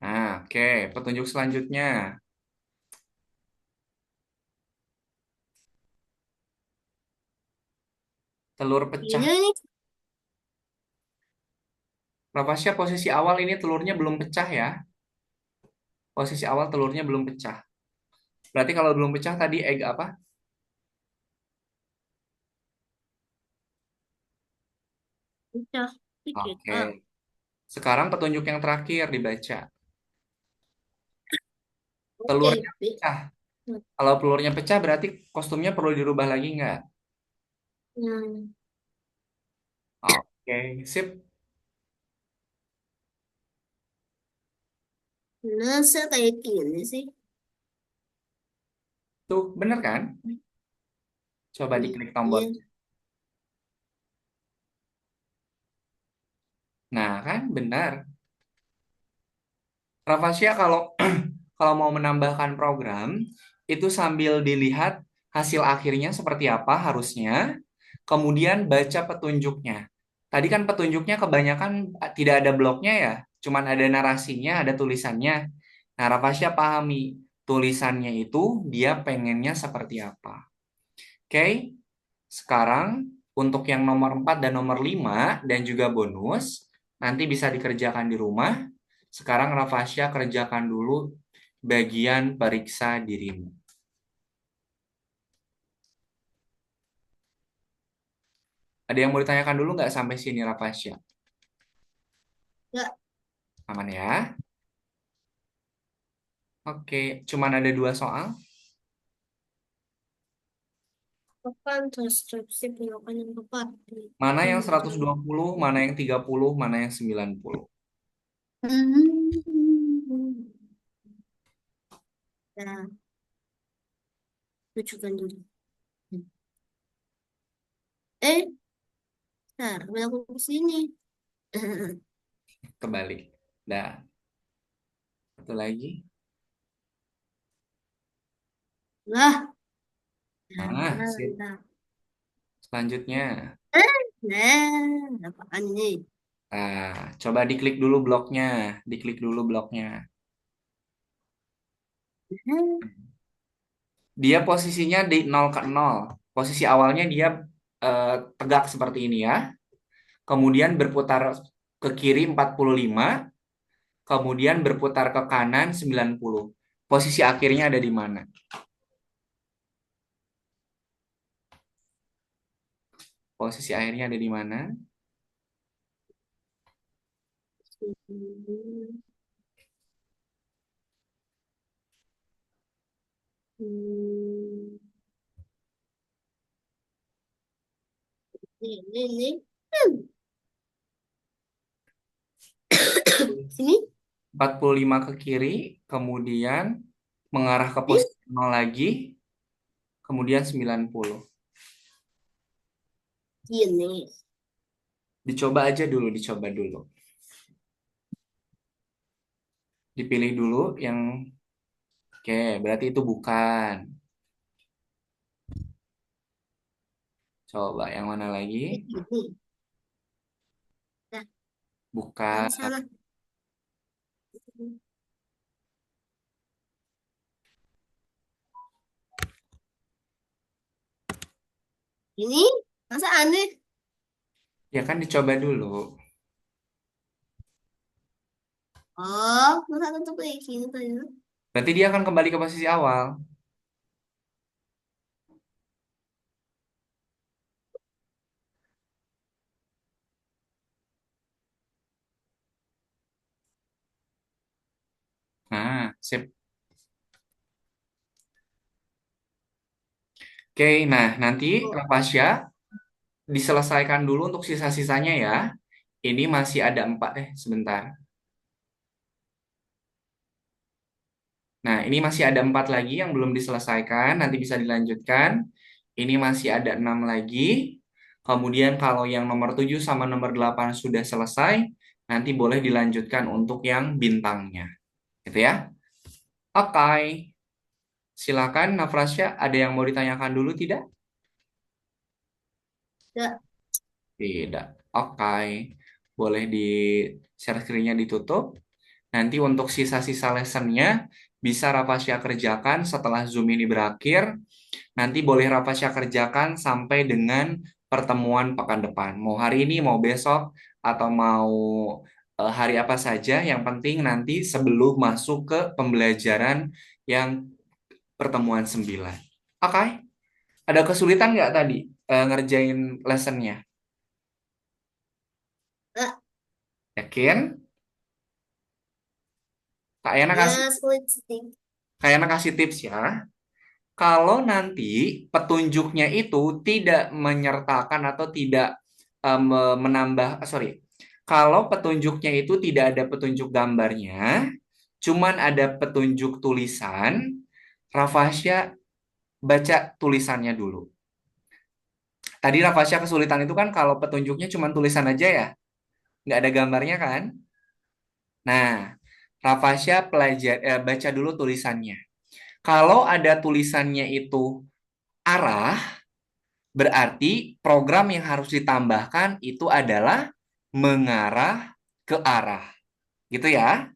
Nah, oke. Petunjuk selanjutnya. Telur pecah. Ini Rapasya posisi awal ini telurnya belum pecah ya. Posisi awal telurnya belum pecah. Berarti kalau belum pecah tadi egg apa? pecah dikit. Oke. Ah, Sekarang petunjuk yang terakhir dibaca. oke. Telurnya pecah. Kalau telurnya pecah berarti kostumnya perlu dirubah lagi nggak? Hmm. Oke, sip. Masa kayak gini sih? Tuh, bener kan? Coba diklik tombol. Iya. Nah, kan benar. Rafasya kalau kalau mau menambahkan program itu sambil dilihat hasil akhirnya seperti apa harusnya, kemudian baca petunjuknya. Tadi kan petunjuknya kebanyakan tidak ada bloknya ya, cuman ada narasinya, ada tulisannya. Nah, Rafasya pahami tulisannya itu dia pengennya seperti apa. Oke, sekarang untuk yang nomor 4 dan nomor 5 dan juga bonus, nanti bisa dikerjakan di rumah. Sekarang Rafasya kerjakan dulu bagian periksa dirimu. Ada yang mau ditanyakan dulu nggak sampai sini Rafasya? Ya, Aman ya? Oke, cuman ada 2 soal. kapan transkripsi penolakan yang tepat? Mana yang 120, mana yang 30, mana yang 90. Hmm. Nah, tunjukkan dulu. Eh, ntar, aku ke sini. Kebalik. Dah, satu lagi. Lah, Nah, nah, sip. nah. Selanjutnya. Nah, apaan ini? Nah, coba diklik dulu bloknya. Diklik dulu bloknya. Nah, Dia posisinya di 0 ke 0. Posisi awalnya dia tegak seperti ini ya. Kemudian berputar ke kiri 45, kemudian berputar ke kanan 90. Posisi akhirnya ada di mana? Posisi akhirnya ada di mana? hmm, ini. Sini, 45 ke kiri, kemudian mengarah ke ini, posisi 0 lagi, kemudian 90. ini. Dicoba aja dulu, dicoba dulu. Dipilih dulu yang oke, berarti itu bukan. Coba yang mana lagi? Ini. Nah, yang Bukan. sana. Ini, masa aneh? Ya kan dicoba dulu. Oh, masa tutup kayak gini tadi. Berarti dia akan kembali ke posisi awal. Nah, sip. Oke, nah nanti Oh, Rapasya diselesaikan dulu untuk sisa-sisanya ya. Ini masih ada 4, sebentar. Nah, ini masih ada 4 lagi yang belum diselesaikan, nanti bisa dilanjutkan. Ini masih ada 6 lagi. Kemudian kalau yang nomor 7 sama nomor 8 sudah selesai, nanti boleh dilanjutkan untuk yang bintangnya. Gitu ya. Oke. Silakan Nafrasya, ada yang mau ditanyakan dulu tidak? Enggak. Tidak. Oke. Boleh di share screen-nya ditutup. Nanti untuk sisa-sisa lessonnya bisa Rafasya kerjakan setelah Zoom ini berakhir. Nanti boleh Rafasya kerjakan sampai dengan pertemuan pekan depan. Mau hari ini, mau besok, atau mau hari apa saja. Yang penting nanti sebelum masuk ke pembelajaran yang pertemuan 9. Oke? Ada kesulitan nggak tadi ngerjain lessonnya? Enggak. Yakin? Kak Yana kasih, Ya, sulit sih. Kak Yana kasih tips ya. Kalau nanti petunjuknya itu tidak menyertakan atau tidak menambah, sorry, kalau petunjuknya itu tidak ada petunjuk gambarnya, cuman ada petunjuk tulisan, Rafasya baca tulisannya dulu. Tadi Rafasya kesulitan itu kan kalau petunjuknya cuma tulisan aja ya, nggak ada gambarnya kan? Nah, Rafasya baca dulu tulisannya. Kalau ada tulisannya itu arah, berarti program yang harus ditambahkan itu adalah mengarah ke arah. Gitu ya.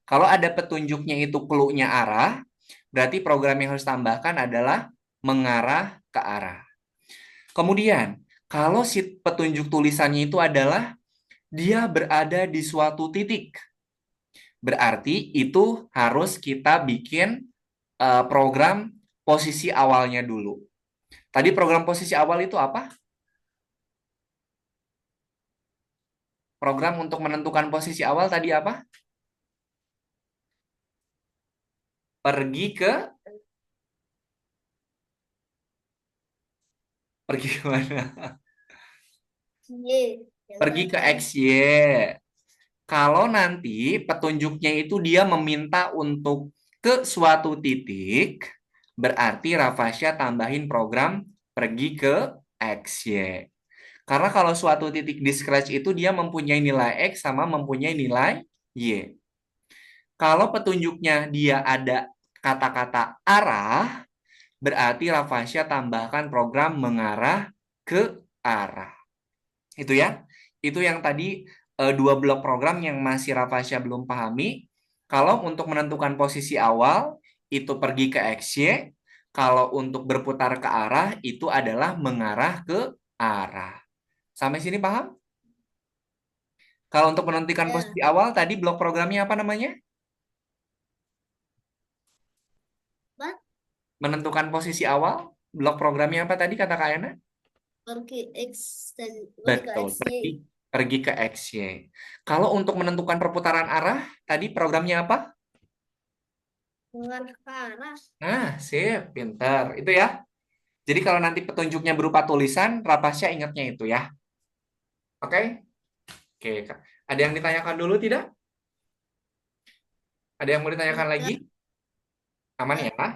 Kalau ada petunjuknya itu clue-nya arah, berarti program yang harus ditambahkan adalah mengarah ke arah. Kemudian, kalau si petunjuk tulisannya itu adalah dia berada di suatu titik, berarti itu harus kita bikin program posisi awalnya dulu. Tadi program posisi awal itu apa? Program untuk menentukan posisi awal tadi apa? Pergi ke pergi kemana? Y. Yang Pergi ke kanan. XY. Kalau nanti petunjuknya itu dia meminta untuk ke suatu titik, berarti Rafasya tambahin program pergi ke XY. Karena kalau suatu titik di Scratch itu dia mempunyai nilai X sama mempunyai nilai Y. Kalau petunjuknya dia ada kata-kata arah, berarti Rafasya tambahkan program mengarah ke arah. Itu ya. Itu yang tadi dua blok program yang masih Rafasya belum pahami. Kalau untuk menentukan posisi awal, itu pergi ke XY. Kalau untuk berputar ke arah, itu adalah mengarah ke arah. Sampai sini paham? Kalau untuk menentukan Ya. posisi awal, tadi blok programnya apa namanya? What? Menentukan posisi awal, blok programnya apa tadi kata Kak Yana? Pergi X dan pergi ke Betul, X Y. pergi ke XY. Kalau untuk menentukan perputaran arah, tadi programnya apa? Dengan ke arah. Nah, sip, pinter. Itu ya. Jadi kalau nanti petunjuknya berupa tulisan, Rapasya ingatnya itu ya. Oke? Oke, Kak. Ada yang ditanyakan dulu tidak? Ada yang mau ditanyakan lagi? Enggak. Aman Enggak. ya?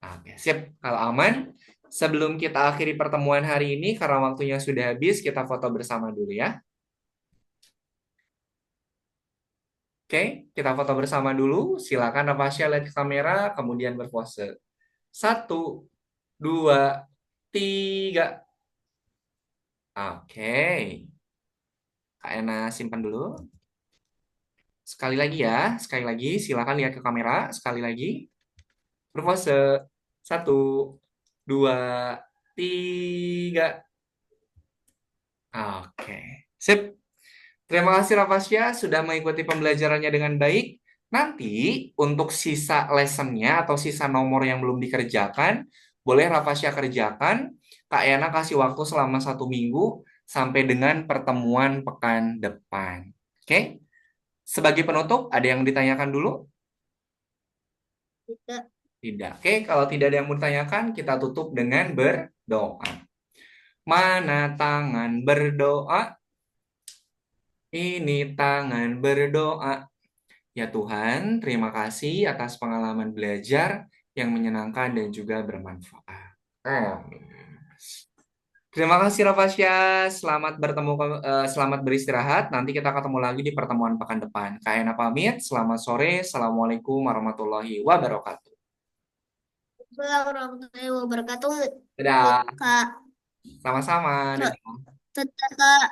Oke, sip. Kalau aman, sebelum kita akhiri pertemuan hari ini, karena waktunya sudah habis, kita foto bersama dulu ya. Oke, kita foto bersama dulu. Silakan Rapasya lihat ke kamera, kemudian berpose. Satu, dua, tiga. Oke. Kak Ena simpan dulu. Sekali lagi ya, sekali lagi. Silakan lihat ke kamera. Sekali lagi. Berpose. Satu, dua, tiga. Oke. Sip. Terima kasih Rafasya sudah mengikuti pembelajarannya dengan baik. Nanti untuk sisa lessonnya atau sisa nomor yang belum dikerjakan, boleh Rafasya kerjakan. Kak Yana kasih waktu selama 1 minggu sampai dengan pertemuan pekan depan. Oke? Sebagai penutup, ada yang ditanyakan dulu? Tidak. Tidak. Oke, kalau tidak ada yang mau ditanyakan, kita tutup dengan berdoa. Mana tangan berdoa? Ini tangan berdoa. Ya Tuhan, terima kasih atas pengalaman belajar yang menyenangkan dan juga bermanfaat. Amin. Terima kasih Rafasya. Selamat beristirahat. Nanti kita ketemu lagi di pertemuan pekan depan. Kak Ena pamit. Selamat sore. Assalamualaikum warahmatullahi wabarakatuh. Assalamualaikum warahmatullahi wabarakatuh. Dadah. Kak, Sama-sama. Kak, Dadah. Kak, Kak,